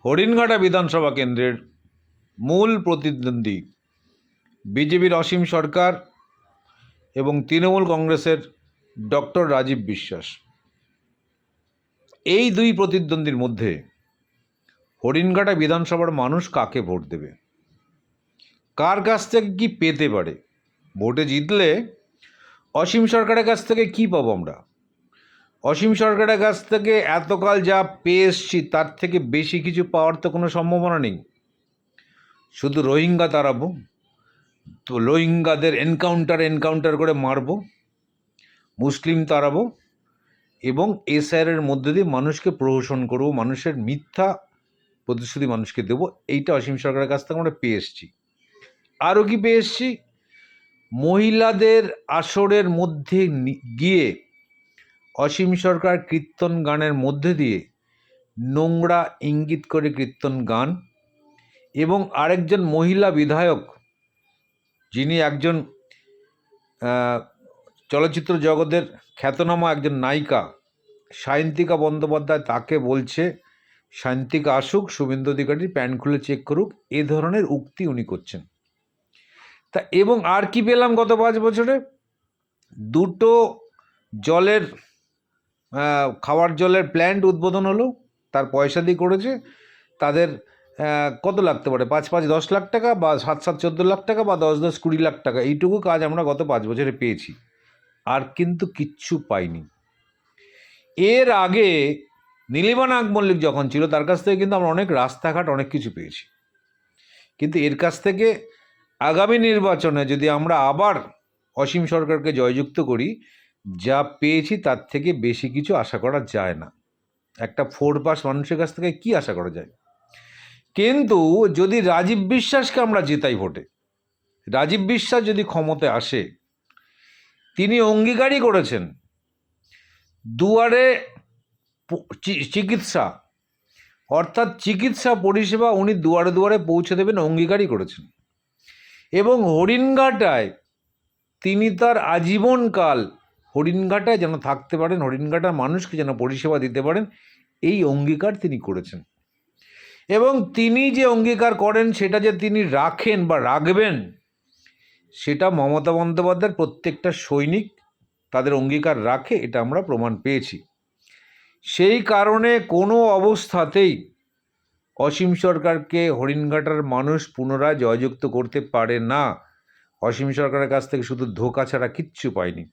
হরিণঘাটা বিধানসভা কেন্দ্রের মূল প্রতিদ্বন্দ্বী বিজেপির অসীম সরকার এবং তৃণমূল কংগ্রেসের ডক্টর রাজীব বিশ্বাস। এই দুই প্রতিদ্বন্দ্বীর মধ্যে হরিণঘাটা বিধানসভার মানুষ কাকে ভোট দেবে, কার কাছ থেকে কি পেতে পারে? ভোটে জিতলে অসীম সরকারের কাছ থেকে কি পাবো আমরা? অসীম সরকারের কাছ থেকে এতকাল যা পেয়ে এসছি তার থেকে বেশি কিছু পাওয়ার তো কোনো সম্ভাবনা নেই। শুধু রোহিঙ্গা তাড়াবো, তো রোহিঙ্গাদের এনকাউন্টার করে মারবো, মুসলিম তাড়াবো এবং এসআইআরের মধ্যে দিয়ে মানুষকে প্রহসন করবো, মানুষের মিথ্যা প্রতিশ্রুতি মানুষকে দেবো। এইটা অসীম সরকারের কাছ থেকে আমরা পেয়ে এসছি। আরও কি পেয়ে এসছি? মহিলাদের আসরের মধ্যে গিয়ে অসীম সরকার কীর্তন গানের মধ্যে দিয়ে নোংরা ইঙ্গিত করে কীর্তন গান, এবং আরেকজন মহিলা বিধায়ক যিনি একজন চলচ্চিত্র জগতের খ্যাতনামা একজন নায়িকা সায়ন্তিকা বন্দ্যোপাধ্যায়, তাকে বলছে সায়ন্তিকা আসুক, শুভেন্দু অধিকারী প্যান্ট খুলে চেক করুক, এ ধরনের উক্তি উনি করছেন। তা এবং আর কি পেলাম? গত 5 বছরে দুটো জলের খাওয়ার জলের প্ল্যান্ট উদ্বোধন হলো, তার পয়সা দিয়ে করেছে। তাদের কত লাগতে পারে? 5-5 10 লাখ টাকা, বা 7-7 14 লাখ টাকা, বা 10-10 20 লাখ টাকা, এইটুকু কাজ আমরা গত 5 বছরে পেয়েছি, আর কিন্তু কিচ্ছু পাইনি। এর আগে নীলিমা নাগ মল্লিক যখন ছিল তার কাছ থেকে কিন্তু আমরা অনেক রাস্তাঘাট অনেক কিছু পেয়েছি, কিন্তু এর কাছ থেকে আগামী নির্বাচনে যদি আমরা আবার অসীম সরকারকে জয়যুক্ত করি, যা পেয়েছি তার থেকে বেশি কিছু আশা করা যায় না। একটা 4 পাস মানুষের কাছ থেকে কি আশা করা যায়? কিন্তু যদি রাজীব বিশ্বাসকে আমরা জেতাই ভোটে, রাজীব বিশ্বাস যদি ক্ষমতায় আসে, তিনি অঙ্গীকারই করেছেন দুয়ারে চিকিৎসা, অর্থাৎ চিকিৎসা পরিষেবা উনি দুয়ারে দুয়ারে পৌঁছে দেবেন, অঙ্গীকারই করেছেন। এবং হরিণঘাটায় তিনি তার আজীবনকাল হরিণঘাটায় যেন থাকতে পারেন, হরিণঘাটার মানুষকে যেন পরিষেবা দিতে পারেন, এই অঙ্গীকার তিনি করেছেন। এবং তিনি যে অঙ্গীকার করেন সেটা যে তিনি রাখেন বা রাখবেন, সেটা মমতা বন্দ্যোপাধ্যায়ের প্রত্যেকটা সৈনিক তাদের অঙ্গীকার রাখে, এটা আমরা প্রমাণ পেয়েছি। সেই কারণে কোনো অবস্থাতেই অসীম সরকারকে হরিণঘাটার মানুষ পুনরায় জয়যুক্ত করতে পারে না। অসীম সরকারের কাছ থেকে শুধু ধোঁকা ছাড়া কিচ্ছু পায়নি।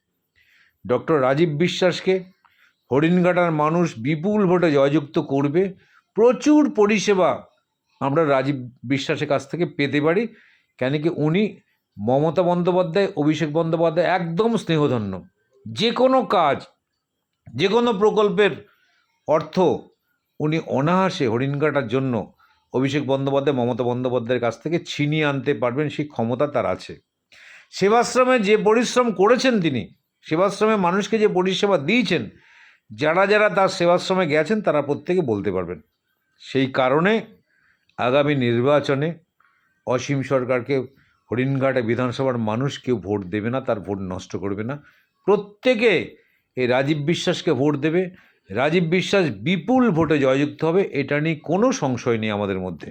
ডক্টর রাজীব বিশ্বাসকে হরিণঘাটার মানুষ বিপুল ভোটে জয়যুক্ত করবে। প্রচুর পরিষেবা আমরা রাজীব বিশ্বাসের কাছ থেকে পেতে পারি, কেন কি উনি মমতা বন্দ্যোপাধ্যায়, অভিষেক বন্দ্যোপাধ্যায় একদম স্নেহধন্য। যে কোনো কাজ, যে কোনো প্রকল্পের অর্থ উনি অনায়াসে হরিণঘাটার জন্য অভিষেক বন্দ্যোপাধ্যায়, মমতা বন্দ্যোপাধ্যায়ের কাছ থেকে ছিনিয়ে আনতে পারবেন, সেই ক্ষমতা তার আছে। সেবাশ্রমে যে পরিশ্রম করেছেন তিনি, সেবাশ্রমে মানুষকে যে পরিষেবা দিয়েছেন, যারা যারা তার সেবাশ্রমে গেছেন তারা প্রত্যেকে বলতে পারবেন। সেই কারণে আগামী নির্বাচনে অসীম সরকারকে হরিণঘাটা বিধানসভার মানুষ কেউ ভোট দেবে না, তার ভোট নষ্ট করবে না। প্রত্যেকে এই রাজীব বিশ্বাসকে ভোট দেবে। রাজীব বিশ্বাস বিপুল ভোটে জয়যুক্ত হবে, এটা নিয়ে কোনো সংশয় নেই আমাদের মধ্যে।